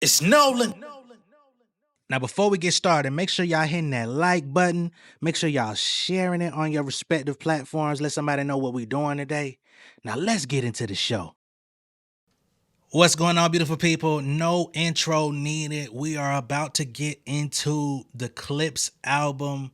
It's Nolan. Now, before we get started, make sure y'all hitting that like button. Make sure y'all sharing it on your respective platforms. Let somebody know what we're doing today. Now, let's get into the show. What's going on, beautiful people? No intro needed. We are about to get into the Clipse album.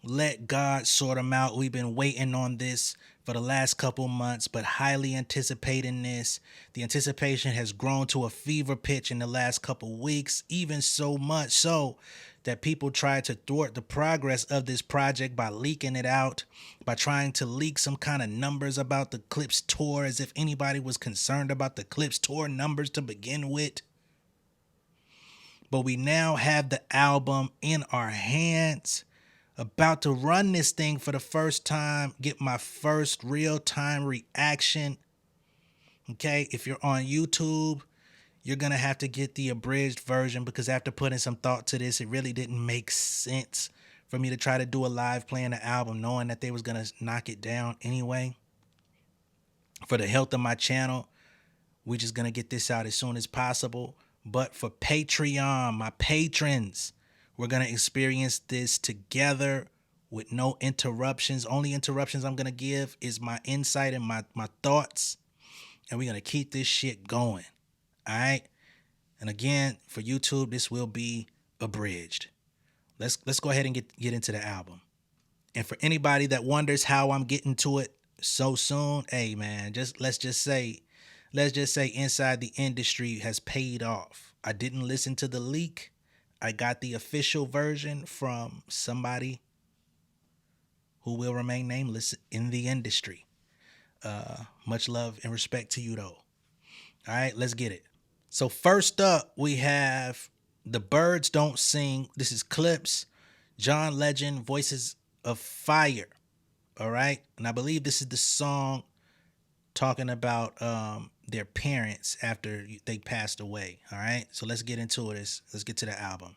Let God sort them out. We've been waiting on this for the last couple months, but highly anticipating this. The anticipation has grown to a fever pitch in the last couple weeks, even so much so that people tried to thwart the progress of this project by leaking it out, by trying to leak some kind of numbers about the Clipse tour, as if anybody was concerned about the Clipse tour numbers to begin with. But we now have the album in our hands. About to run this thing for the first time, get my first real-time reaction. Okay, if you're on YouTube, you're going to have to get the abridged version because after putting some thought to this, it really didn't make sense for me to try to do a live playing the album knowing that they was going to knock it down anyway. For the health of my channel, we're just going to get this out as soon as possible. But for Patreon, my patrons, we're going to experience this together with no interruptions. Only interruptions I'm going to give is my insight and my thoughts. And we're going to keep this shit going. All right? And again, for YouTube, this will be abridged. Let's go ahead and get into the album. And for anybody that wonders how I'm getting to it so soon, hey man, let's just say inside the industry has paid off. I didn't listen to the leak. I got the official version from somebody who will remain nameless in the industry. Much love and respect to you though. All right, let's get it. So first up, we have The Birds Don't Sing. This is Clipse, John Legend, Voices of Fire. All right, and I believe this is the song talking about their parents after they passed away. All right, so let's get into it. Let's get to the album.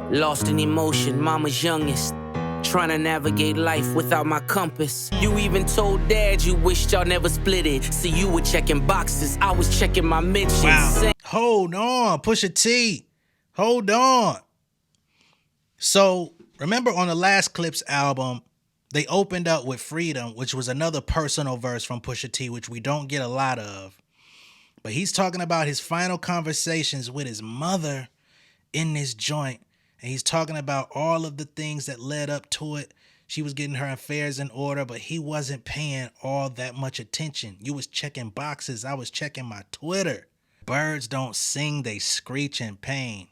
Lost in emotion, mama's youngest. Trying to navigate life without my compass. You even told dad you wished y'all never split it. See, you were checking boxes, I was checking my mentions. Wow. Hold on, Pusha T. Hold on. So, remember on the last Clipse album, they opened up with Freedom, which was another personal verse from Pusha T, which we don't get a lot of. But he's talking about his final conversations with his mother in this joint. And he's talking about all of the things that led up to it. She was getting her affairs in order, but he wasn't paying all that much attention. You was checking boxes. I was checking my Twitter. Birds don't sing, they screech in pain.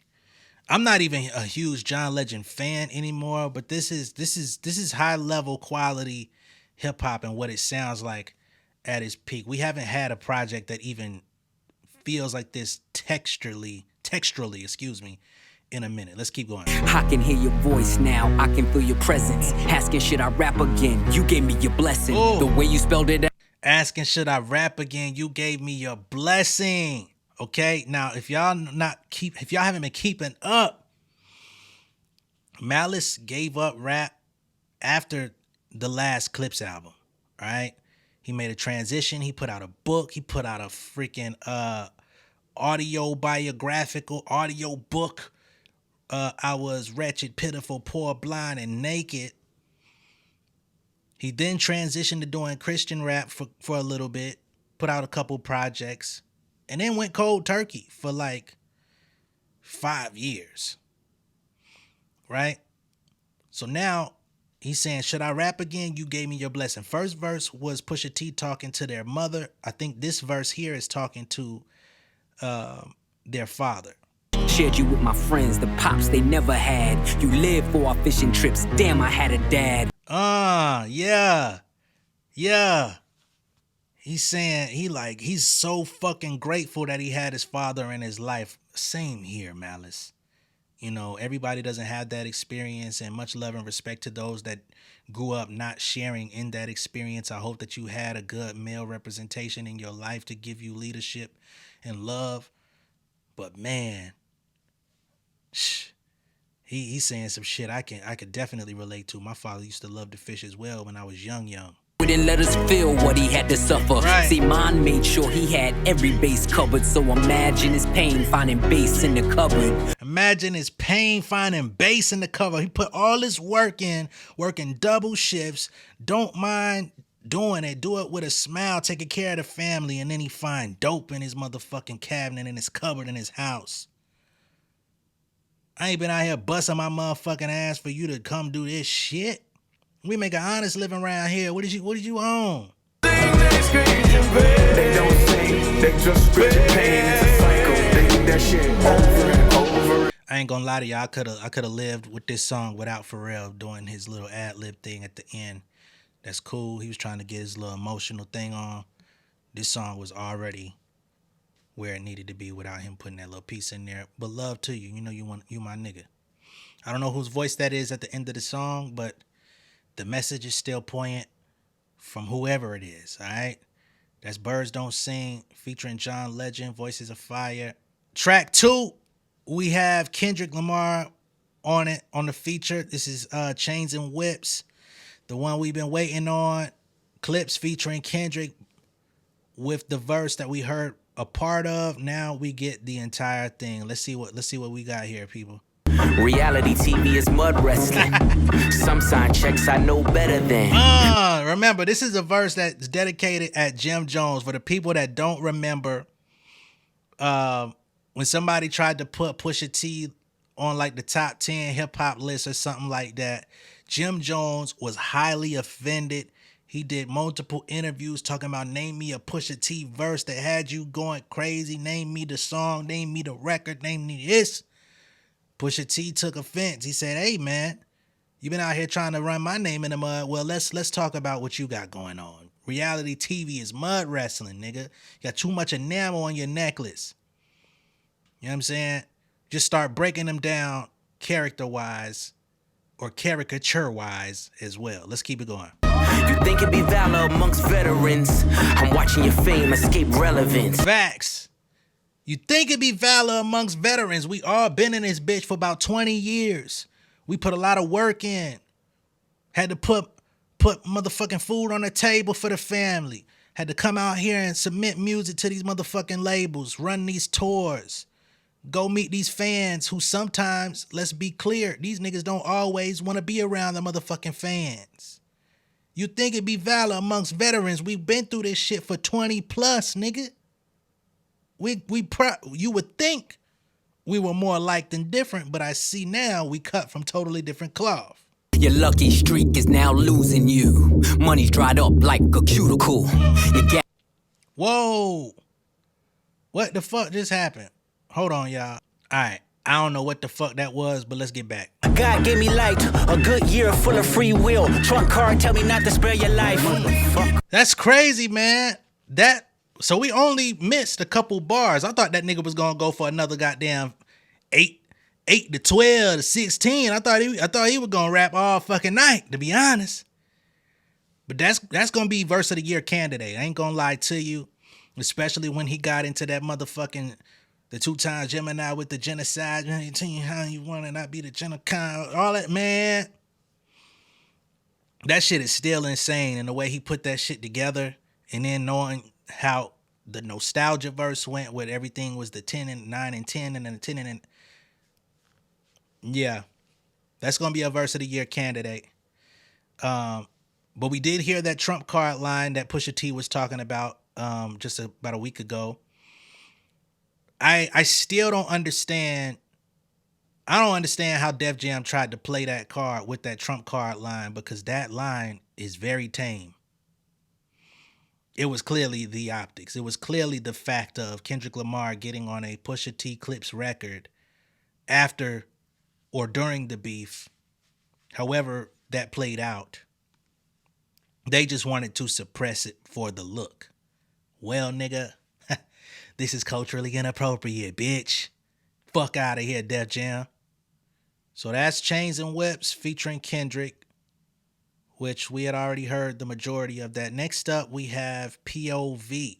I'm not even a huge John Legend fan anymore, but this is high level quality hip hop and what it sounds like at its peak. We haven't had a project that even feels like this texturally, in a minute. Let's keep going. I can hear your voice now, I can feel your presence. Asking should I rap again, you gave me your blessing. Ooh. The way you spelled it out. Asking should I rap again, you gave me your blessing. Okay, now if y'all haven't been keeping up, Malice gave up rap after the last Clipse album. All right, he made a transition. He put out a book. He put out a freaking autobiographical audio book. I was wretched, pitiful, poor, blind, and naked. He then transitioned to doing Christian rap for a little bit, put out a couple projects, and then went cold turkey for like 5 years. Right? So now he's saying, should I rap again? You gave me your blessing. First verse was Pusha T talking to their mother. I think this verse here is talking to their father. Shared you with my friends, the pops they never had. You lived for our fishing trips, damn I had a dad. Yeah. He's saying he's so fucking grateful that he had his father in his life. Same here, Malice. You know, everybody doesn't have that experience, and much love and respect to those that grew up not sharing in that experience. I hope that you had a good male representation in your life to give you leadership and love. But man, he's saying some shit I could definitely relate to. My father used to love to fish as well when I was young. Didn't let us feel what he had to suffer. Right. See, mine made sure he had every base covered. So imagine his pain finding bass in the cupboard. Imagine his pain finding bass in the cover. He put all his work in, working double shifts, don't mind doing it, do it with a smile, taking care of the family, and then he find dope in his motherfucking cabinet, in his cupboard, in his house. I ain't been out here busting my motherfucking ass for you to come do this shit. We make an honest living around here. What did you own? They don't sing, they just spit your pain. It's a cycle. They do that shit over and over. I ain't gonna lie to y'all. I could have lived with this song without Pharrell doing his little ad-lib thing at the end. That's cool. He was trying to get his little emotional thing on. This song was already where it needed to be without him putting that little piece in there. But love to you. You know you my nigga. I don't know whose voice that is at the end of the song, but the message is still poignant from whoever it is, all right? That's Birds Don't Sing featuring John Legend, Voices of Fire. Track 2, we have Kendrick Lamar on it, on the feature. This is Chains and Whips, the one we've been waiting on. Clipse featuring Kendrick with the verse that we heard a part of. Now we get the entire thing. Let's see what we got here, people. Reality TV is mud wrestling. Some sign checks I know better than. Remember, this is a verse that's dedicated at Jim Jones. For the people that don't remember, when somebody tried to put Pusha T on like the top 10 hip hop list or something like that, Jim Jones was highly offended. He did multiple interviews talking about, name me a Pusha T verse that had you going crazy. Name me the song, name me the record, name me this. Pusha T took offense. He said, hey, man, you been out here trying to run my name in the mud. Well, let's talk about what you got going on. Reality TV is mud wrestling, nigga. You got too much enamel on your necklace. You know what I'm saying? Just start breaking them down character-wise or caricature-wise as well. Let's keep it going. You think it'd be valor amongst veterans? I'm watching your fame escape relevance. Facts. You think it'd be valor amongst veterans? We all been in this bitch for about 20 years. We put a lot of work in. Had to put motherfucking food on the table for the family. Had to come out here and submit music to these motherfucking labels, run these tours, go meet these fans who sometimes, let's be clear, these niggas don't always want to be around the motherfucking fans. You think it'd be valor amongst veterans? We've been through this shit for 20 plus, nigga. You would think we were more alike than different, but I see now we cut from totally different cloth. Your lucky streak is now losing you. Money's dried up like a cuticle. Whoa. What the fuck just happened? Hold on, y'all. All right. I don't know what the fuck that was, but let's get back. God gave me light, a good year full of free will. Trunk card tell me not to spare your life. What the fuck? That's crazy, man. So we only missed a couple bars. I thought that nigga was gonna go for another goddamn 8 to 12 to 16. I thought he was gonna rap all fucking night, to be honest. But that's gonna be verse of the year candidate. I ain't gonna lie to you, especially when he got into that motherfucking the 2 times Gemini with the genocide. Tell you how you want to not be the genocide, all that, man. That shit is still insane, and the way he put that shit together, and then knowing how the nostalgia verse went with everything was the 10 and 9 and 10 and then the 10 and yeah, that's gonna be a verse of the year candidate. But we did hear that trump card line that Pusha T was talking about just about a week ago. I still don't understand. I don't understand how Def Jam tried to play that card with that trump card line, because that line is very tame. It was clearly the optics. It was clearly the fact of Kendrick Lamar getting on a Pusha T Clipse record after or during the beef. However that played out, they just wanted to suppress it for the look. Well, nigga, this is culturally inappropriate, bitch. Fuck out of here, Def Jam. So that's Chains and Whips featuring Kendrick, which we had already heard the majority of that. Next up, we have POV.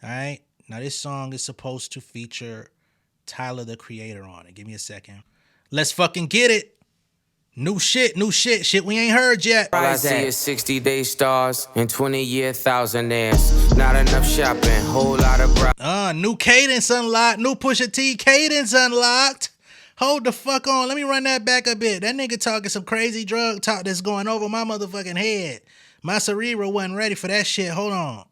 All right. Now, this song is supposed to feature Tyler, the Creator, on it. Give me a second. Let's fucking get it. New shit we ain't heard yet. All I see is 60-day stars and 20-year thousandaires. Not enough shopping, whole lot of New cadence unlocked. New Pusha T cadence unlocked. Hold the fuck on. Let me run that back a bit. That nigga talking some crazy drug talk that's going over my motherfucking head. My cerebral wasn't ready for that shit. Hold on.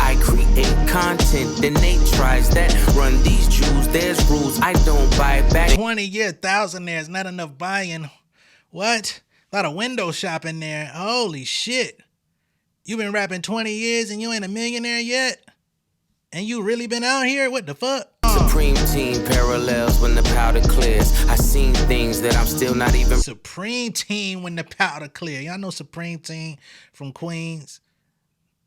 I create content, then they tries that. Run these jewels, there's rules I don't buy back. 20-year thousandaires, not enough buying. What? A lot of window shopping there. Holy shit. You been rapping 20 years and you ain't a millionaire yet? And you really been out here? What the fuck? Supreme team parallels when the powder clears. I seen things that I'm still not even. Supreme team when the powder clear. Y'all know Supreme team from Queens?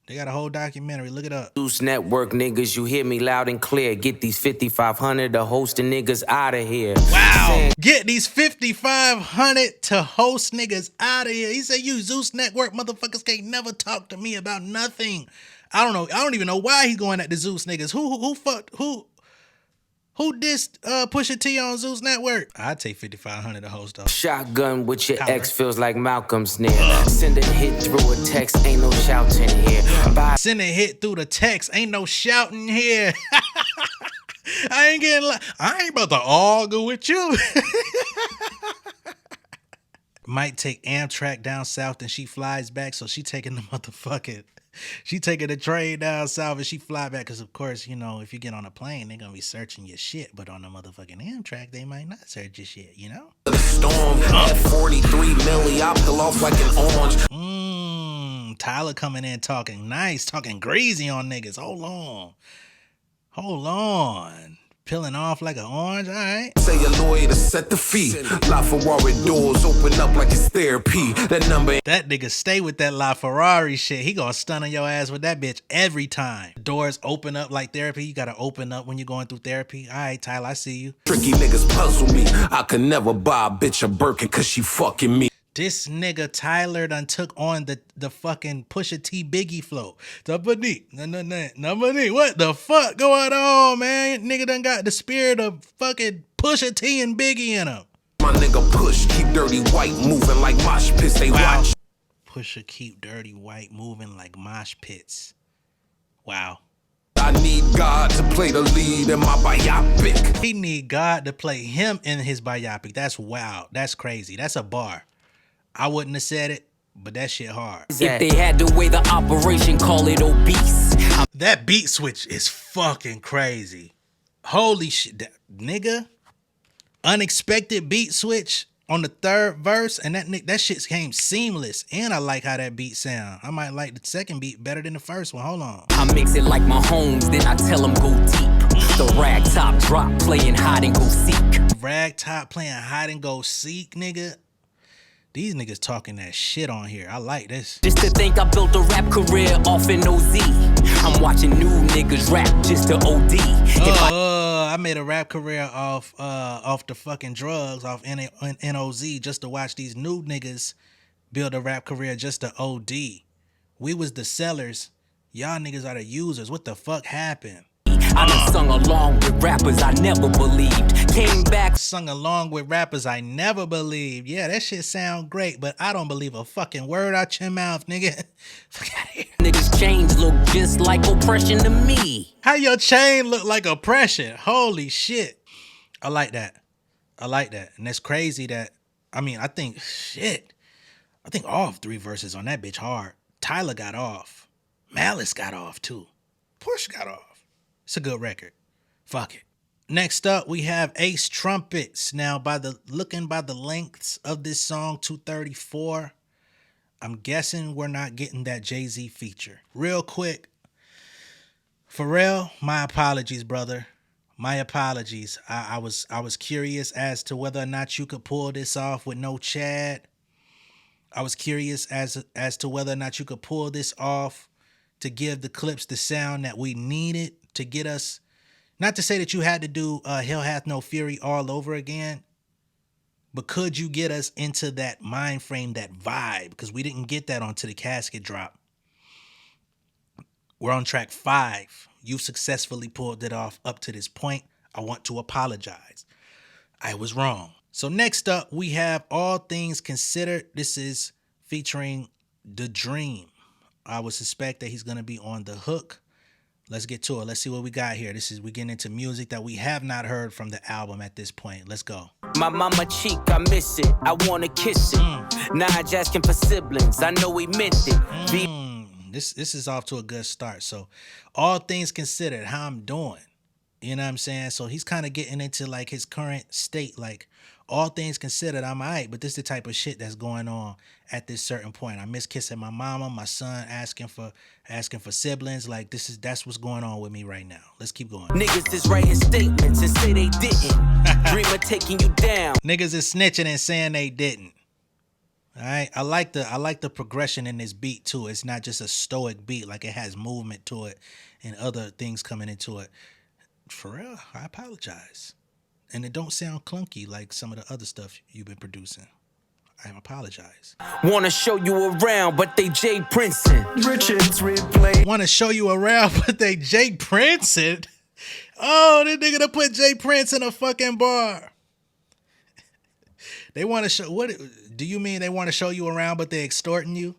They got a whole documentary. Look it up. Zeus Network niggas, you hear me loud and clear. Get these 5,500 to hosting niggas out of here. Wow. Get these 5,500 to host niggas out of here. He said, you Zeus Network motherfuckers can't never talk to me about nothing. I don't know. I don't even know why he's going at the Zeus niggas. Who dissed Pusha T on Zeus Network? I'd take 5,500 to host though. Shotgun with your ex feels like Malcolm's near. Send a hit through a text, ain't no shouting here. Send a hit through the text, ain't no shouting here. I ain't about to argue with you. Might take Amtrak down south and she flies back, so she taking the train down south and she fly back. Because, of course, you know, if you get on a plane, they're going to be searching your shit. But on the motherfucking Amtrak, they might not search your shit, you know? The storm at 43 milli, I peel off like an orange. Tyler coming in talking nice, talking greasy on niggas. Hold on. Peeling off like an orange, all right. Say a lawyer to set the fee. LaFerrari doors open up like it's therapy. That number. That nigga stay with that LaFerrari shit. He gonna stun on your ass with that bitch every time. Doors open up like therapy. You gotta open up when you're going through therapy. All right, Tyler, I see you. Tricky niggas puzzle me. I could never buy a bitch a Birkin cause she fucking me. This nigga Tyler done took on the fucking Pusha T Biggie flow. Number what the fuck going on, man? Nigga done got the spirit of fucking Pusha T and Biggie in him. My nigga Push keep dirty white moving like mosh pits. They watch. Pusha keep dirty white moving like mosh pits. Wow. I need God to play the lead in my biopic. He need God to play him in his biopic. That's wild. That's crazy. That's a bar. I wouldn't have said it, but that shit hard. If they had to weigh the operation, call it obese. That beat switch is fucking crazy. Holy shit, nigga. Unexpected beat switch on the third verse, and that shit came seamless. And I like how that beat sound. I might like the second beat better than the first one. Hold on. I mix it like my homes, then I tell them go deep. The rag top drop, playing hide and go seek. Rag top playing hide and go seek, nigga. These niggas talking that shit on here. I like this. Just to think I built a rap career off an OZ. I'm watching new niggas rap just to OD. I made a rap career off the fucking drugs, off NOZ, just to watch these new niggas build a rap career just to OD. We was the sellers. Y'all niggas are the users. What the fuck happened? I done sung along with rappers I never believed. Came back, sung along with rappers I never believed. Yeah, that shit sound great, but I don't believe a fucking word out your mouth, nigga. Fuck out of here. Niggas' chains look just like oppression to me. How your chain look like oppression? Holy shit. I like that. And that's crazy that, I think all 3 verses on that bitch hard. Tyler got off. Malice got off too. Push got off. It's a good record. Fuck it. Next up, we have Ace Trumpets. Now, looking by the lengths of this song, 2:34, I'm guessing we're not getting that Jay-Z feature. Real quick, Pharrell, my apologies, brother. My apologies. I was curious as to whether or not you could pull this off with no Chad. I was curious as to whether or not you could pull this off to give the Clipse the sound that we needed to get us, not to say that you had to do Hell Hath No Fury all over again, but could you get us into that mind frame, that vibe? Because we didn't get that onto the casket drop. We're on track 5. You've successfully pulled it off up to this point. I want to apologize. I was wrong. So next up, we have All Things Considered. This is featuring The Dream. I would suspect that he's going to be on the hook. Let's get to it. Let's see what we got here. We getting into music that we have not heard from the album at this point. Let's go. My mama cheek, I miss it. I wanna kiss it. Now I just asking for siblings. I know he meant it. This is off to a good start. So, All Things Considered, how I'm doing. You know what I'm saying? So he's kind of getting into like his current state. Like, all things considered, I'm all right, but this is the type of shit that's going on at this certain point. I miss kissing my mama, my son asking for siblings. Like, that's what's going on with me right now. Let's keep going. Niggas is writing statements and say they didn't. Dream of taking you down. Niggas is snitching and saying they didn't. All right, I like the progression in this beat too. It's not just a stoic beat, like it has movement to it and other things coming into it. For real, I apologize. And it don't sound clunky like some of the other stuff you've been producing. I apologize. Wanna show you around, but they Jay Princeton. Richards replay. Want to show you around, but they Jay Princeton. Oh, this nigga done put Jay Prince in a fucking bar. They want to show, what do you mean they want to show you around, but they extorting you?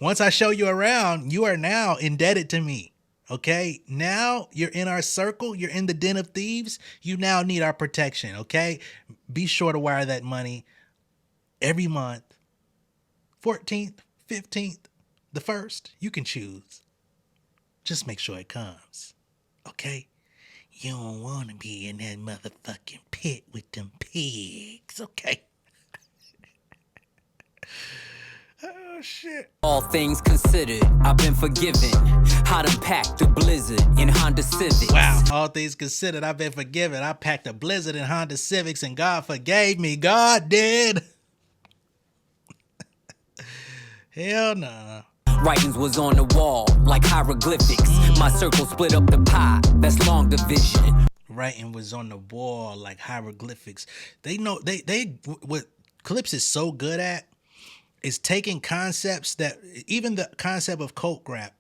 Once I show you around, you are now indebted to me. Okay, now you're in our circle. You're in the den of thieves. You now need our protection. Okay, be sure to wire that money every month. 14th, 15th, the 1st. You can choose. Just make sure it comes. Okay, you don't want to be in that motherfucking pit with them pigs. Okay. Oh, shit. All things considered, I've been forgiven. How to pack the Blizzard in Honda Civics. Wow. All things considered, I've been forgiven. I packed a Blizzard in Honda Civics and God forgave me. God did. Hell no. Writings was on the wall like hieroglyphics. My circle split up the pie. That's long division. Writing was on the wall like hieroglyphics. They know what Clipse is so good at is taking concepts that, even the concept of coke rap,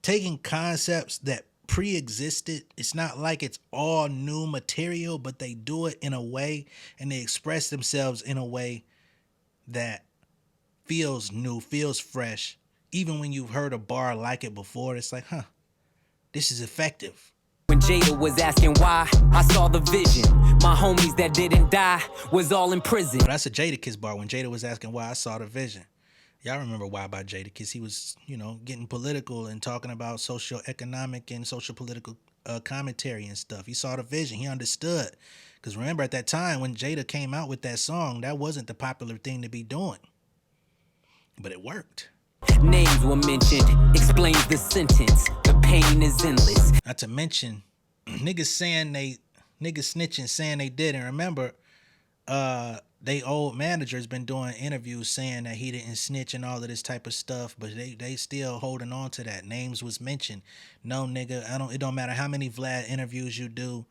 taking concepts that pre-existed. It's not like it's all new material, but they do it in a way and they express themselves in a way that feels new, feels fresh. Even when you've heard a bar like it before, it's like, this is effective. When Jada was asking why, I saw the vision. My homies that didn't die was all in prison. But that's a Jadakiss bar. When Jada was asking why, I saw the vision. Y'all remember why about Jadakiss? He was, getting political and talking about socio-economic and social political commentary and stuff. He saw the vision. He understood. Because remember, at that time when Jada came out with that song, that wasn't the popular thing to be doing. But it worked. Names were mentioned, explains the sentence. The pain is endless. Not to mention, niggas snitching, saying they did. And remember, they old manager's been doing interviews saying that he didn't snitch and all of this type of stuff, but they still holding on to that. Names was mentioned. No, nigga, it don't matter how many Vlad interviews you do,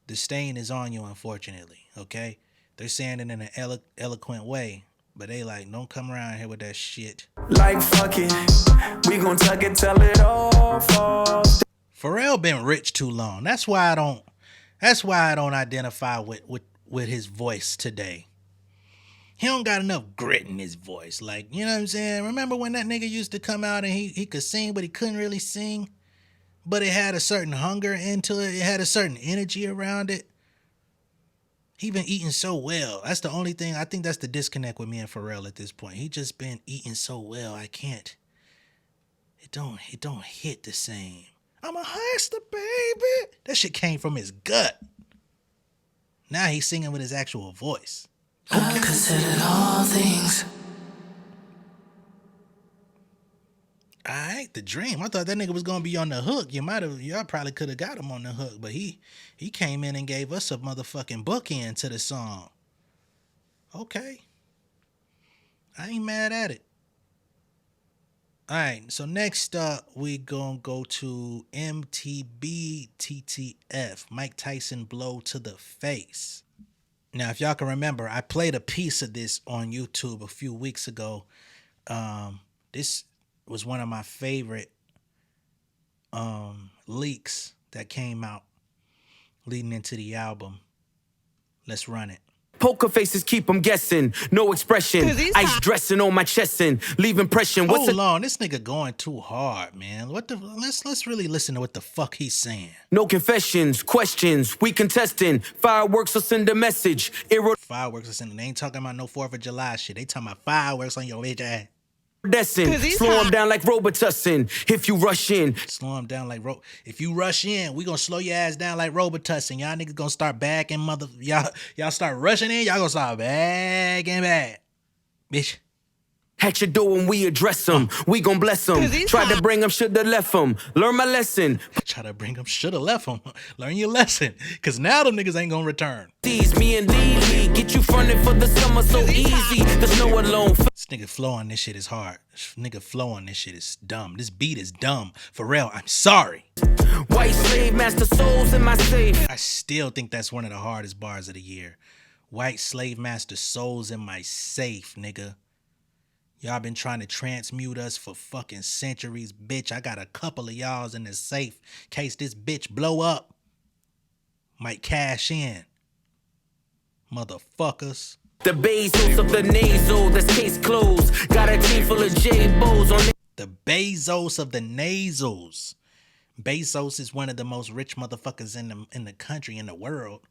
the stain is on you, unfortunately. Okay? They're saying it in an eloquent way. But they like, don't come around here with that shit. Like fuck it, we gon' tuck it, tell it off. Pharrell been rich too long. That's why I don't identify with his voice today. He don't got enough grit in his voice. Like, you know what I'm saying? Remember when that nigga used to come out and he could sing, but he couldn't really sing? But it had a certain hunger into it. It had a certain energy around it. He been eating so well. That's the only thing. I think that's the disconnect with me and Pharrell at this point. He just been eating so well. I can't. It don't hit the same. I'm a hustler, baby. That shit came from his gut. Now he's singing with his actual voice. I considered all things. All right, The Dream. I thought that nigga was gonna be on the hook. Y'all probably could have got him on the hook, but he came in and gave us a motherfucking bookend to the song. Okay, I ain't mad at it. All right, so next up we gonna go to MTBTF, Mike Tyson blow to the face. Now, if y'all can remember, I played a piece of this on YouTube a few weeks ago. This was one of my favorite leaks that came out leading into the album. Let's run it. Poker faces keep them guessing. No expression. Ice dressing on my chest and leave impression. Hold on, this nigga going too hard, man. Let's really listen to what the fuck he's saying. No confessions, questions. We contesting. Fireworks will send a message. Fireworks will send. They ain't talking about no 4th of July shit. They talking about fireworks on your bitch ass. Slow him down like Robitussin. If you rush in, slow him down like if you rush in, we gonna slow your ass down like Robitussin. Y'all niggas gonna start backing y'all start rushing in, y'all gonna start backing back. Bitch. At your door when we address them, we gon' bless them. Tried to bring them, shoulda left them. Learn my lesson. Try to bring them, shoulda left them. Learn your lesson, cause now them niggas ain't gonna return. Me and Lee get you fronted for the summer so easy. There's no alone. This nigga flow on this shit is hard. This nigga flow on this shit is dumb. This beat is dumb. For real, I'm sorry. White slave master souls in my safe. I still think that's one of the hardest bars of the year. White slave master souls in my safe, nigga. Y'all been trying to transmute us for fucking centuries, bitch. I got a couple of y'alls in the safe in case this bitch blow up. Might cash in. Motherfuckers. The Bezos of the nasal, that's case closed. Got a team full of J-Bos on it. The Bezos of the nasals. Bezos is one of the most rich motherfuckers in the country, in the world.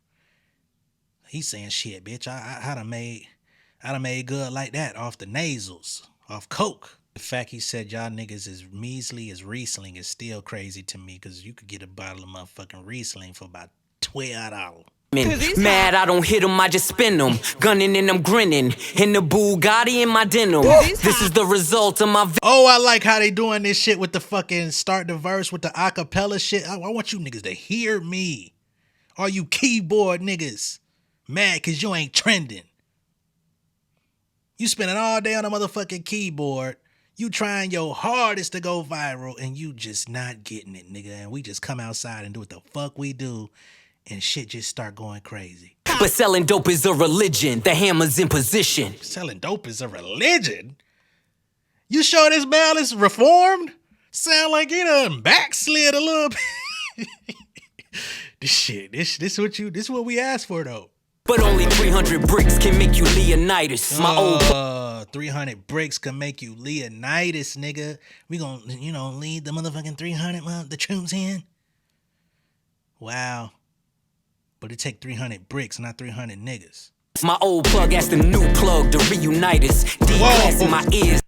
He's saying shit, bitch. I done made good like that off the nasals, off coke. The fact he said y'all niggas is measly as Riesling is still crazy to me, because you could get a bottle of motherfucking Riesling for about $12. Mad, I don't hit them, I just spin them. Gunning and I'm grinning. In the Bugatti in my denim. This is the result of my. Oh, I like how they doing this shit with the fucking start the verse with the acapella shit. I want you niggas to hear me. All you keyboard niggas mad because you ain't trending. You spending all day on a motherfucking keyboard. You trying your hardest to go viral and you just not getting it, nigga. And we just come outside and do what the fuck we do. And shit just start going crazy. But selling dope is a religion. The hammer's in position. Selling dope is a religion? You sure this man is reformed? Sound like he done backslid a little bit. This what we asked for though. But only 300 bricks can make you Leonidas. My old 300 bricks can make you Leonidas, nigga. We gonna, lead the motherfucking 300 the troops in. Wow. But it take 300 bricks, not 300 niggas. My old plug asked the new plug to reunite us. D-class in my ears.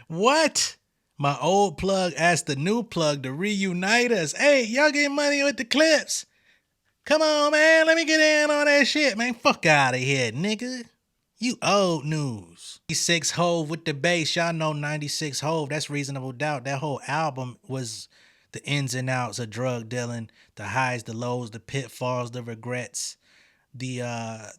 What? My old plug asked the new plug to reunite us. Hey, y'all get money with the Clipse. Come on, man. Let me get in on that shit, man. Fuck out of here, nigga. You old news. 96 Hove with the bass. Y'all know 96 Hove. That's Reasonable Doubt. That whole album was the ins and outs of drug dealing, the highs, the lows, the pitfalls, the regrets, the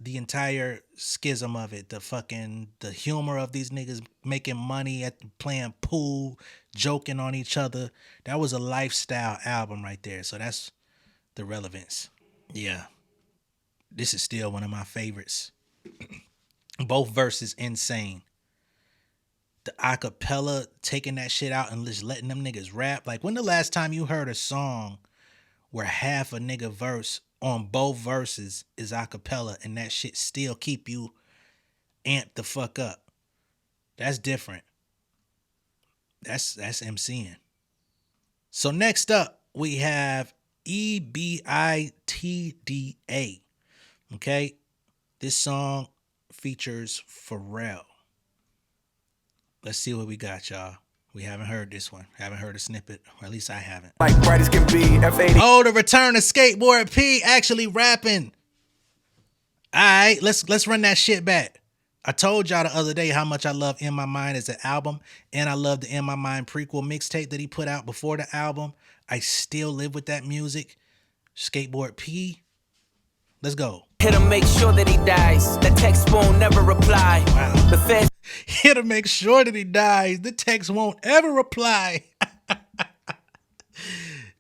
entire schism of it, the humor of these niggas making money at playing pool, joking on each other. That was a lifestyle album right there. So that's the relevance. Yeah. This is still one of my favorites. Both verses insane. The acapella, taking that shit out and just letting them niggas rap. Like, when the last time you heard a song where half a nigga verse on both verses is acapella and that shit still keep you amped the fuck up? That's different. That's MCing. So next up, we have EIBIDA. Okay? This song features Pharrell. Let's see what we got, y'all. We haven't heard this one. Haven't heard a snippet, or at least I haven't. Like bright as can be, F80. Oh, the return of Skateboard P actually rapping. All right, let's run that shit back. I told y'all the other day how much I love In My Mind as an album, and I love the In My Mind prequel mixtape that he put out before the album. I still live with that music. Skateboard P. Let's go. Hit him, make sure that he dies. The text won't never reply. Wow. The feds Here to make sure that he dies. The text won't ever reply.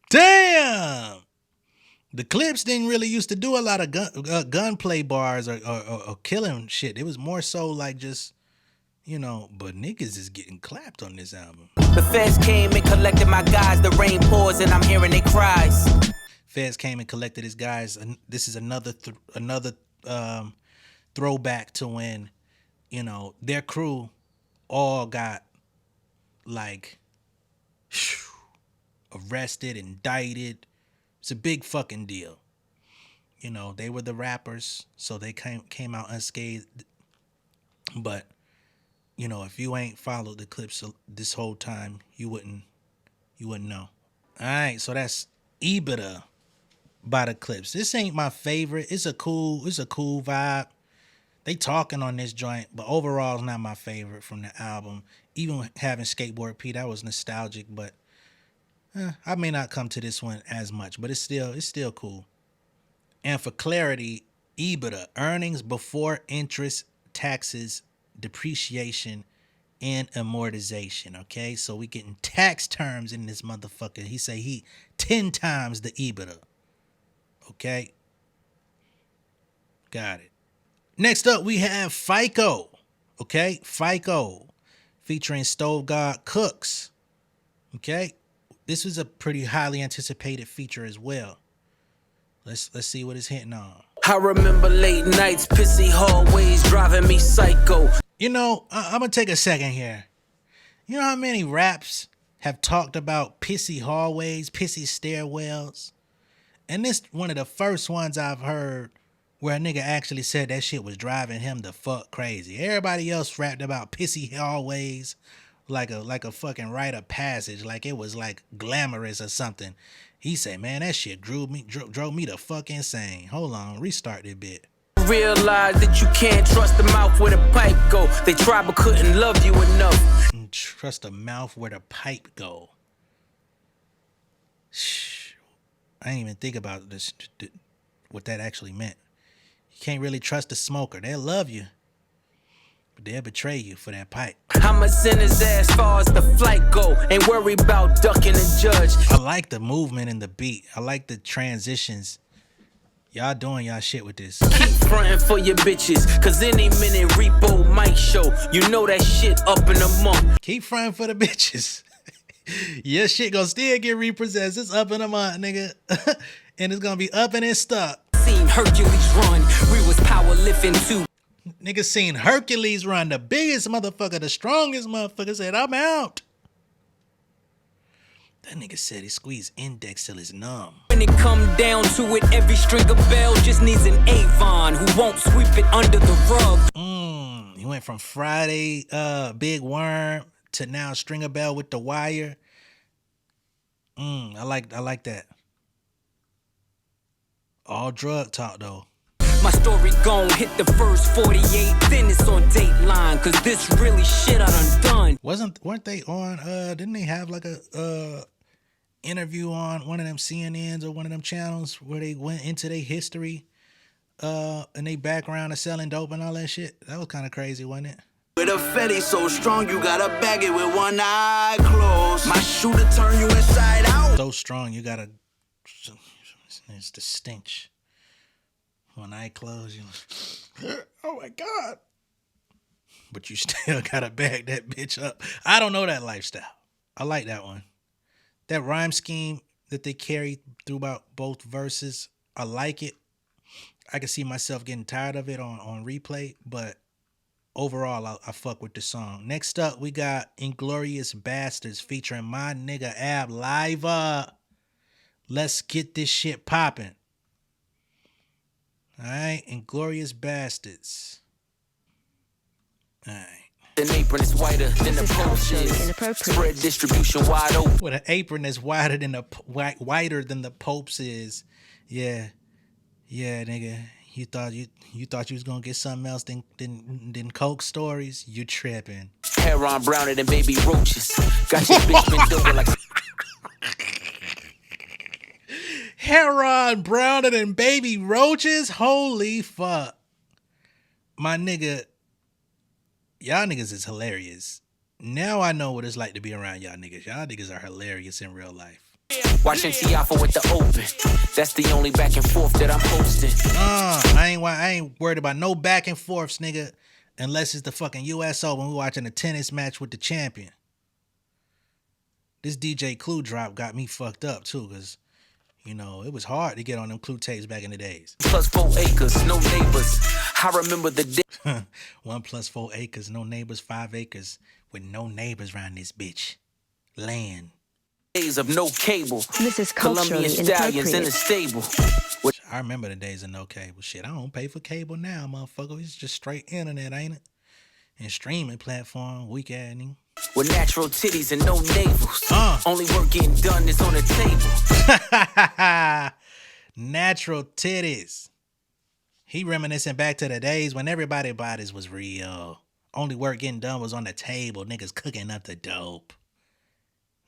Damn. The Clipse didn't really used to do a lot of gunplay bars or killing shit. It was more so like just, but niggas is getting clapped on this album. The feds came and collected my guys. The rain pours and I'm hearing their cries. Feds came and collected his guys. And this is another throwback to when, you know, their crew all got like arrested, indicted. It's a big fucking deal. You know, they were the rappers, so they came out unscathed. But, you know, if you ain't followed the Clipse this whole time, you wouldn't know. All right, so that's EIBIDA by the Clipse. This ain't my favorite. It's a cool vibe. They talking on this joint, but overall it's not my favorite from the album. Even having Skateboard P, that was nostalgic, but I may not come to this one as much, but it's still cool. And for clarity, EIBIDA, earnings before interest, taxes, depreciation, and amortization. Okay, so we getting tax terms in this motherfucker. He say he 10 times the EIBIDA. Okay, got it. Next up, we have FICO. Okay, FICO featuring Stove God Cooks. Okay, this was a pretty highly anticipated feature as well. Let's see what it's hitting on. I remember late nights, pissy hallways driving me psycho. You know, I'm gonna take a second here. You know how many raps have talked about pissy hallways, pissy stairwells? And this one of the first ones I've heard where a nigga actually said that shit was driving him the fuck crazy. Everybody else rapped about pissy hallways like a fucking rite of passage, like it was like glamorous or something. He said, man, that shit drove me the fuck insane. Hold on, restart this bit. Realize that you can't trust the mouth where the pipe go. They tried but couldn't love you enough. Trust the mouth where the pipe go. I didn't even think about this, what that actually meant. You can't really trust the smoker. They'll love you, but they'll betray you for that pipe. I'ma send his ass far as the flight go. Ain't worried about ducking the judge. I like the movement and the beat. I like the transitions. Y'all doing y'all shit with this. Keep frontin' for your bitches, cause any minute Repo might show. You know that shit up in a month. Keep frontin' for the bitches. Your shit gonna still get repossessed. It's up in a month, nigga. And it's gonna be up and it's stuck. Seen Hercules run, we was powerlifting too. Niggas seen Hercules run, the biggest motherfucker, the strongest motherfucker said, I'm out. That nigga said he squeezed index till it's numb. When it come down to it, every stringer bell just needs an Avon who won't sweep it under the rug. He went from Friday, Big Worm to now Stringer Bell with the Wire. I like that. All drug talk though. My story gon' hit the first 48, then it's on Dateline, cause this really shit I done. Weren't they on, didn't they have like a interview on one of them CNNs or one of them channels where they went into their history and they background of selling dope and all that shit? That was kind of crazy, wasn't it? With a fetty so strong, you gotta bag it with one eye closed. My shooter turn you inside out. So strong, you gotta, it's the stench. One eye closed, you oh my God. But you still gotta bag that bitch up. I don't know that lifestyle. I like that one. That rhyme scheme that they carry throughout both verses, I like it. I can see myself getting tired of it on replay, but overall, I fuck with the song. Next up, we got Inglorious Bastards featuring my nigga Ab Live. Let's get this shit popping. All right, Inglorious Bastards. All right. An apron is whiter than the Pope's is. Spread distribution wide open. With an apron that's wider than the Pope's is. Yeah, nigga. You thought you was gonna get something else than Coke stories? You tripping. Hair on browner than baby roaches. Got your bitch bent over like. Hair on browner than baby roaches? Holy fuck. My nigga, y'all niggas is hilarious. Now I know what it's like to be around y'all niggas. Y'all niggas are hilarious in real life. Watching Tiafa with the open. That's the only back and forth that I'm posting. I ain't worried about no back and forths, nigga, unless it's the fucking US Open. We watching a tennis match with the champion. This DJ Clue drop got me fucked up too, cause You know, it was hard to get on them clue tapes back in the days. Plus 4 acres, no neighbors. I remember the day. 1 + 4 acres, no neighbors, 5 acres with no neighbors around this bitch. Land. Days of no cable. This is Colombian culturally stallions in the inappropriate. stable. I remember the days of no cable. Shit, I don't pay for cable now, motherfucker. It's just straight internet, ain't it? And streaming platform, weak adding. With natural titties and no navels. Only work getting done is on the table. Natural titties. He reminiscing back to the days when everybody's bodies was real. Only work getting done was on the table. Niggas cooking up the dope.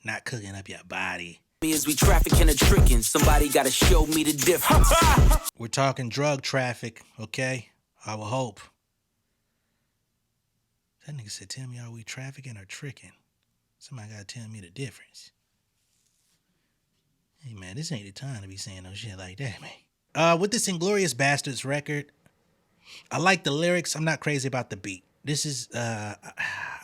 Not cooking up your body. Me as we trafficking or tricking. Somebody gotta show me the difference. We're talking drug traffic, okay? I will hope. That nigga said, tell me, are we trafficking or tricking? Somebody gotta tell me the difference. Hey, man, this ain't the time to be saying no shit like that, man. With this Inglorious Bastards record, I like the lyrics. I'm not crazy about the beat. This is, I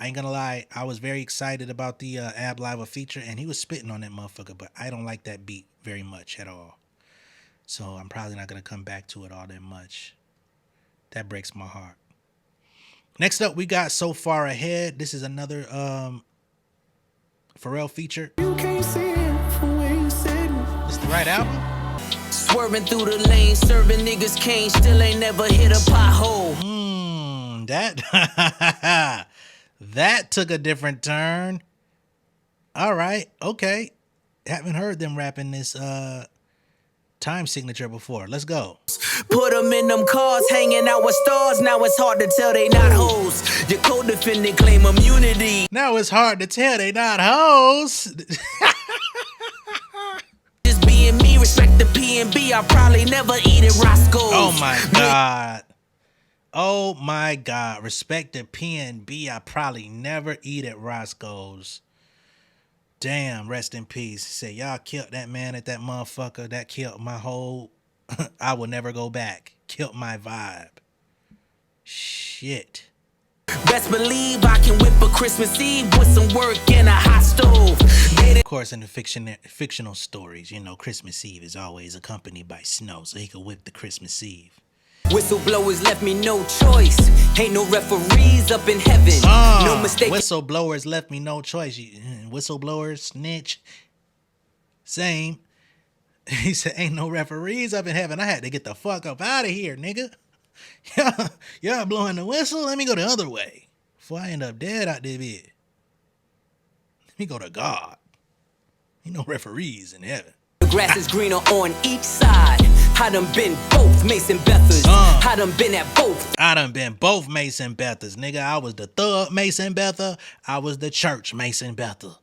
ain't gonna lie, I was very excited about the Ab Live feature, and he was spitting on that motherfucker, but I don't like that beat very much at all. So I'm probably not gonna come back to it all that much. That breaks my heart. Next up, we got So Far Ahead. This is another Pharrell feature. You can't see it from where you sitting. It's the right album? Swerving through the lane, serving niggas cane, still ain't never hit a pothole. That took a different turn. All right, okay. Haven't heard them rapping this time signature before. Let's go. Put them in them cars, hanging out with stars. Now it's hard to tell they not hoes. Your co-defendant claim immunity. Now it's hard to tell they not hoes. Just being me, respect the P&B. I probably never eat at Roscoe's. Oh my God. Oh my God. Respect the P&B. I probably never eat at Roscoe's. Damn, rest in peace. He said, y'all killed that man at that motherfucker. That killed my whole, I will never go back. Killed my vibe. Shit. Best believe I can whip a Christmas Eve with some work and a hot stove. Of course, in the fictional stories, you know, Christmas Eve is always accompanied by snow, so he could whip the Christmas Eve. Whistleblowers left me no choice. Ain't no referees up in heaven. No mistake. Whistleblowers left me no choice. Whistleblowers, snitch. Same. He said, ain't no referees up in heaven. I had to get the fuck up out of here, nigga. Y'all blowing the whistle? Let me go the other way. Before I end up dead out there bit. Let me go to God. Ain't no referees in heaven. The grass is greener on each side. I done been both Mason Bethers. I done been at both. I done been both Mason Bethers, nigga. I was the thug Mason Bether. I was the church Mason Bether.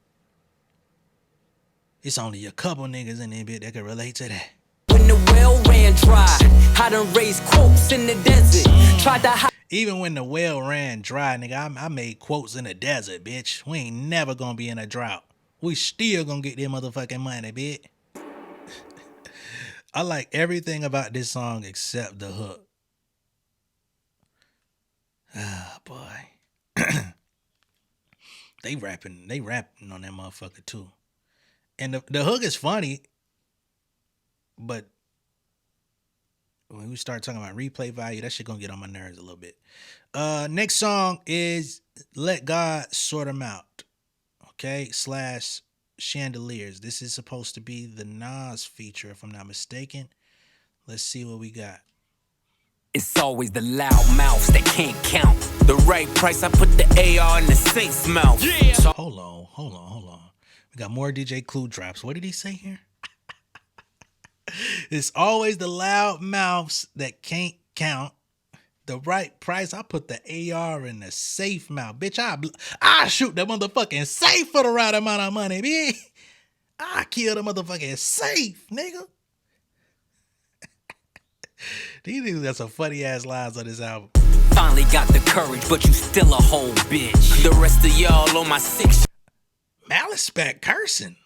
It's only a couple niggas in there bit that can relate to that. When the well ran dry, I done raised quotes in the desert. Tried to even when the well ran dry, nigga, I made quotes in the desert, bitch. We ain't never gonna be in a drought. We still gonna get that motherfucking money, bitch. I like everything about this song except the hook. Ah, boy. They rapping on that motherfucker too. And the hook is funny, but when we start talking about replay value, that shit gonna get on my nerves a little bit. Next song is Let God Sort 'Em Out. Okay, / Chandeliers. This is supposed to be the Nas feature, if I'm not mistaken. Let's see what we got. It's always the loud mouths that can't count. The right price, I put the AR in the saint's mouth. Yeah. So, hold on. We got more DJ Clue drops. What did he say here? It's always the loud mouths that can't count. The right price, I put the AR in the safe mouth. Bitch, I shoot the motherfucking safe for the right amount of money, bitch. I kill the motherfucking safe, nigga. These niggas got some funny ass lines on this album. Finally got the courage, but you still a whole bitch. The rest of y'all on my 6. Malice back cursing.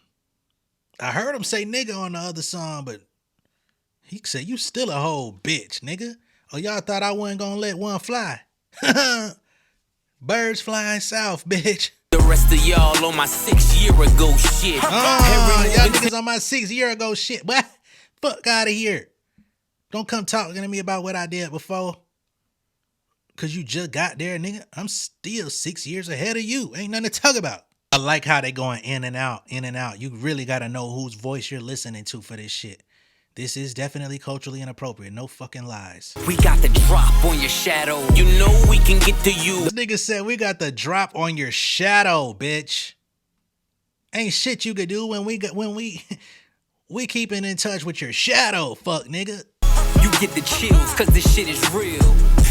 I heard him say nigga on the other song, but he said you still a whole bitch, nigga. Oh, y'all thought I wasn't gonna let one fly. Birds flying south, bitch. The rest of y'all on my 6 year ago shit. Y'all niggas on my 6 year ago shit. What? Fuck out of here. Don't come talking to me about what I did before. Cause you just got there, nigga. I'm still 6 years ahead of you. Ain't nothing to talk about. I like how they going in and out, in and out. You really gotta know whose voice you're listening to for this shit. This is definitely culturally inappropriate. No fucking lies. We got the drop on your shadow. You know we can get to you. This nigga said we got the drop on your shadow, bitch. Ain't shit you could do when we keeping in touch with your shadow, fuck nigga. You get the chills cause this shit is real.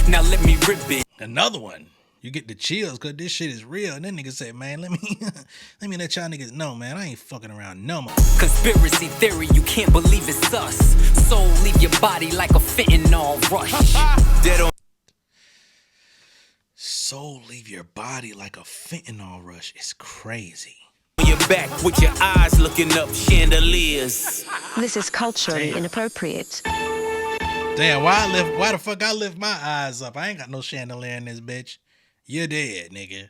Now let me rip it. Another one. You get the chills cause this shit is real. And then nigga say, man, let me let y'all niggas know, man, I ain't fucking around no more. Conspiracy theory, you can't believe it's us. Soul leave your body like a fentanyl rush. Dead on. Soul leave your body like a fentanyl rush. It's crazy. Your back with your eyes looking up chandeliers. This is culturally inappropriate. Damn, why the fuck I lift my eyes up? I ain't got no chandelier in this bitch. You're dead, nigga.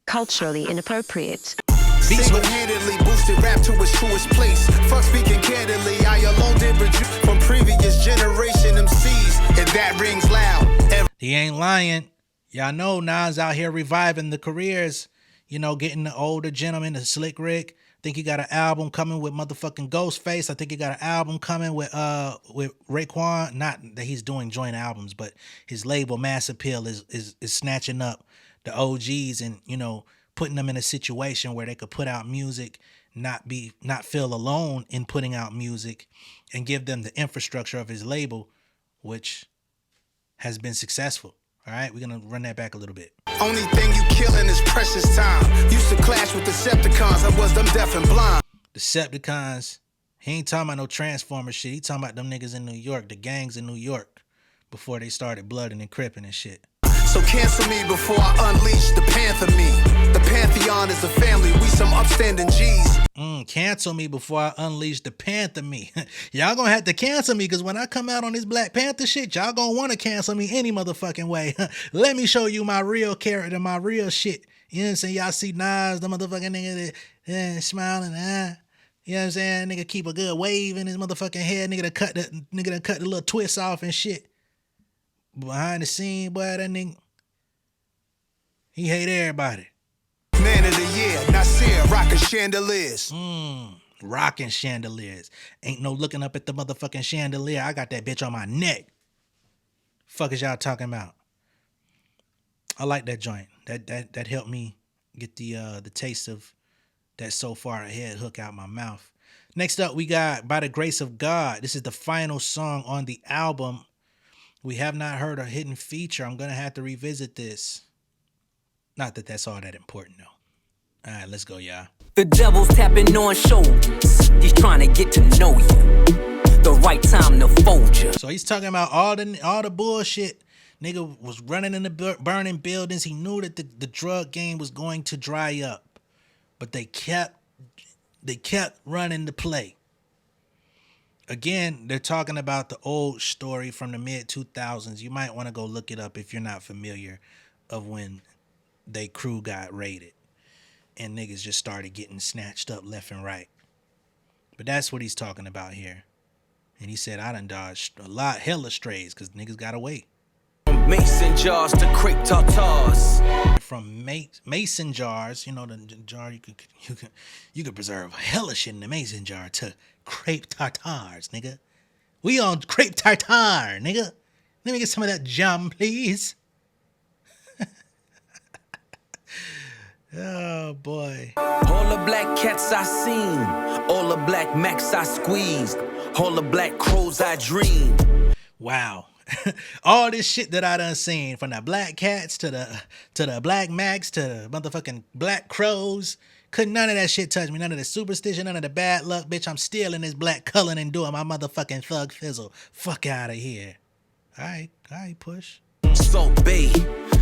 Culturally inappropriate. Single-handedly boosted rap to its truest place. Fuck speaking candidly, I alone did produce from previous generation MCs, and that rings loud. He ain't lying. Y'all know Nas out here reviving the careers. You know, getting the older gentleman, the Slick Rick. I think he got an album coming with motherfucking Ghostface. I think he got an album coming with Raekwon. Not that he's doing joint albums, but his label Mass Appeal is snatching up the OGs and, you know, putting them in a situation where they could put out music, not feel alone in putting out music, and give them the infrastructure of his label, which has been successful. All right, we're gonna run that back a little bit. Only thing you killing is precious time. Used to clash with Decepticons, I was them deaf and blind. Decepticons, he ain't talking about no Transformer shit. He talking about them niggas in New York, the gangs in New York, before they started blooding and cripping and shit. So cancel me before I unleash the Panther me. The Pantheon is a family, we some upstanding G's. Cancel me before I unleash the Panther me. Y'all gonna have to cancel me, because when I come out on this Black Panther shit, y'all gonna want to cancel me any motherfucking way. Let me show you my real character, my real shit. You know what I'm saying? Y'all see Nas, the motherfucking nigga that smiling, you know what I'm saying? Nigga keep a good wave in his motherfucking head. Nigga that cut the little twist off and shit. Behind the scene, boy, that nigga, he hate everybody. Man of the year, Nasir, rockin' chandeliers. Rocking chandeliers. Ain't no looking up at the motherfucking chandelier. I got that bitch on my neck. Fuck is y'all talking about? I like that joint. That helped me get the taste of that So Far Ahead hook out my mouth. Next up, we got By the Grace of God. This is the final song on the album. We have not heard a hidden feature. I'm gonna have to revisit this. Not that that's all that important, though. All right, let's go, y'all. The devil's tapping on shoulders. He's trying to get to know you. The right time to fold you. So he's talking about all the bullshit. Nigga was running in the burning buildings. He knew that the drug game was going to dry up, but they kept running the play. Again, they're talking about the old story from the mid-2000s. You might want to go look it up if you're not familiar of when they crew got raided and niggas just started getting snatched up left and right. But that's what he's talking about here. And he said, I done dodged a lot, hella strays, because niggas got away. From mason jars to crepe tartars. From mason jars, you know, the jar you could preserve hella shit in the mason jar, to crepe tartars, nigga. We on crepe tartare, nigga. Let me get some of that jam, please. Oh, boy. All the black cats I seen, all the black Macs I squeezed, all the black crows I dreamed. Wow. All this shit that I done seen, from the black cats to the black Macs to the motherfucking black crows, couldn't none of that shit touch me. None of the superstition, none of the bad luck. Bitch, I'm still in this black culling and doing my motherfucking thug fizzle. Fuck out of here. All right, push. Salt Bay,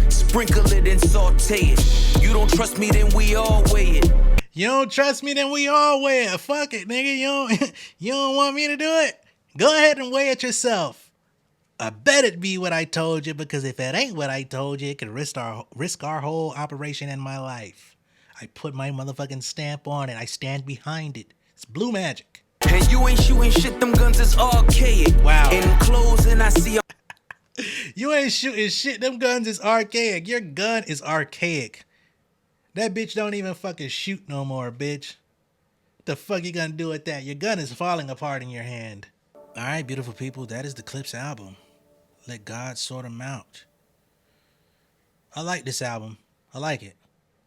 sprinkle it and saute it. You don't trust me, then we all weigh it. You don't trust me, then we all weigh it. Fuck it, nigga. You don't want me to do it? Go ahead and weigh it yourself. I bet it be what I told you, because if it ain't what I told you, it could risk our whole operation in my life. I put my motherfucking stamp on it. I stand behind it. It's blue magic. And you ain't shooting shit, them guns is archaic. Wow. In closing, I see You ain't shooting shit. Them guns is archaic. Your gun is archaic. That bitch don't even fucking shoot no more, bitch. What the fuck you gonna do with that? Your gun is falling apart in your hand. All right, beautiful people. That is the Clipse album. Let God sort them out. I like this album. I like it.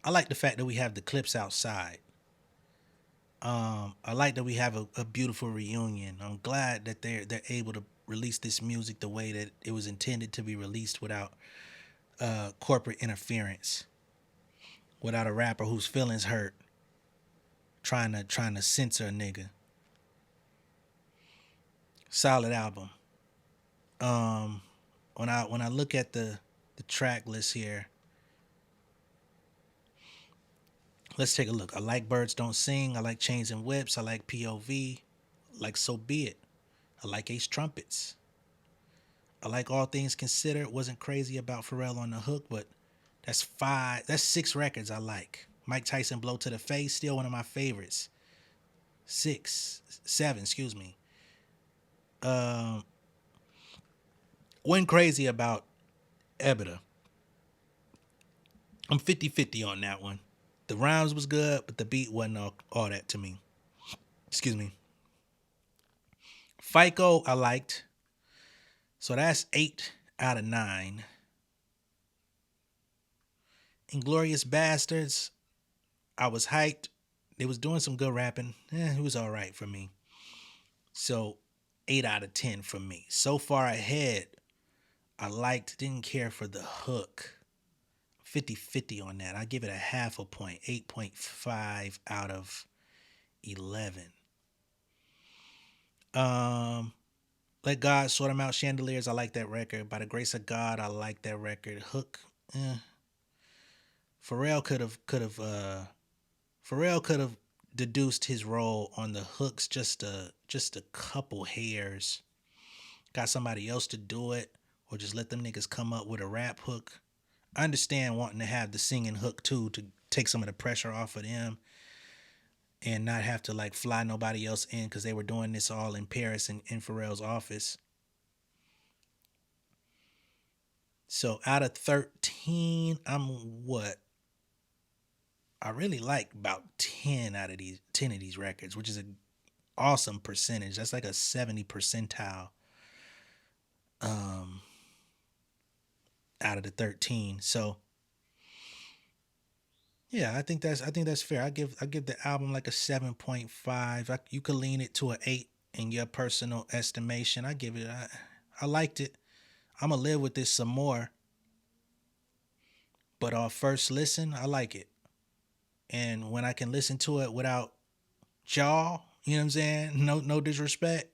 I like the fact that we have the Clipse outside. I like that we have a beautiful reunion. I'm glad that they're able to release this music the way that it was intended to be released without corporate interference, without a rapper whose feelings hurt trying to censor a nigga. Solid album. When I look at the track list here, let's take a look. I like Birds Don't Sing. I like Chains and Whips. I like POV. I like So Be It. I like Ace Trumpets. I like All Things Considered. Wasn't crazy about Pharrell on the hook, but that's 6 records I like. Mike Tyson, Blow to the Face, still one of my favorites. 7, excuse me. Went crazy about EIBIDA. I'm 50-50 on that one. The rhymes was good, but the beat wasn't all that to me. Excuse me. FICO, I liked. So that's 8 out of 9. Inglorious Bastards, I was hyped. They was doing some good rapping. It was all right for me. So 8 out of 10 for me. So Far Ahead, I liked, didn't care for the hook. 50-50 on that. I give it a half a point, 8.5 out of 11. Let God Sort 'Em Out, Chandeliers, I like that record. By the Grace of God, I like that record. Hook, Pharrell could have deduced his role on the hooks just a couple hairs. Got somebody else to do it, or just let them niggas come up with a rap hook. I understand wanting to have the singing hook too to take some of the pressure off of them and not have to like fly nobody else in, because they were doing this all in Paris in Pharrell's office. So out of 13, I'm what? I really like about 10 of these records, which is an awesome percentage. That's like a 70 percentile out of the 13. So yeah, I think that's fair. I give the album like a 7.5. You could lean it to an 8 in your personal estimation. I give it. I liked it. I'm gonna live with this some more. But on first listen, I like it. And when I can listen to it without y'all, you know what I'm saying? No disrespect.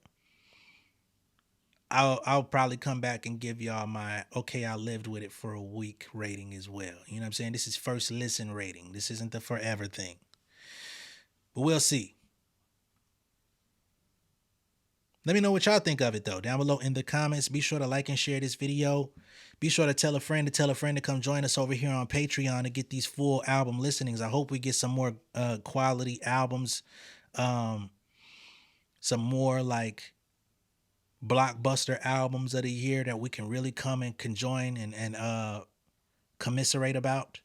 I'll probably come back and give y'all my okay, I lived with it for a week rating as well. You know what I'm saying? This is first listen rating. This isn't the forever thing. But we'll see. Let me know what y'all think of it though. Down below in the comments. Be sure to like and share this video. Be sure to tell a friend to come join us over here on Patreon to get these full album listenings. I hope we get some more quality albums. Some more like blockbuster albums of the year that we can really come and conjoin and commiserate about.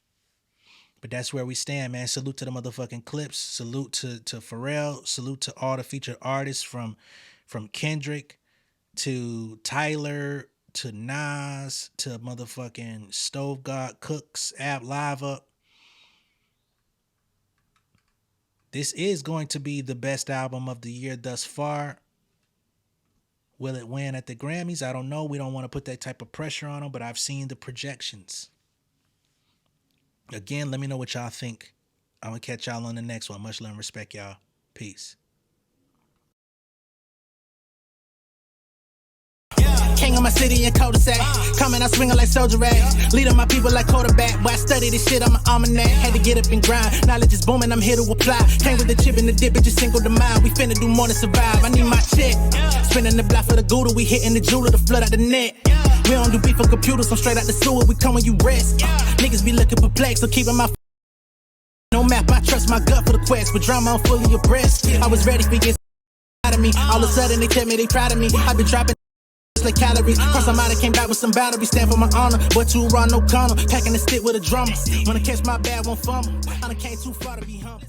But that's where we stand, man. Salute to the motherfucking Clipse. Salute to Pharrell. Salute to all the featured artists from Kendrick to Tyler to Nas to motherfucking Stove God Cooks, Ab Live Up. This is going to be the best album of the year thus far. Will it win at the Grammys? I don't know. We don't want to put that type of pressure on them, but I've seen the projections. Again, let me know what y'all think. I'm going to catch y'all on the next one. Much love and respect, y'all. Peace. King of my city in cul-de-sac. Coming out swinging like soldier rags. Leading my people like quarterback. Boy, I study this shit, I'm an almanac. Had to get up and grind. Knowledge is booming, I'm here to apply. Came with the chip and the dip, it just single the mind. We finna do more than survive. I need my check. Spinning the block for the Gouda. We hitting the jeweler to flood out the net. We don't do beef on computers, I'm straight out the sewer. We come when you rest. Niggas be looking perplexed, so keeping my no map. I trust my gut for the quest. With drama, I'm fully abreast. I was ready for your of me. All of a sudden they tell me they proud of me. I've been dropping like calories. Cross some out, came back with some boundaries. Stand for my honor, but you run no corner. Packing the stick with a drummer. When I catch my bad, won't fumble. I done came too far to be humble.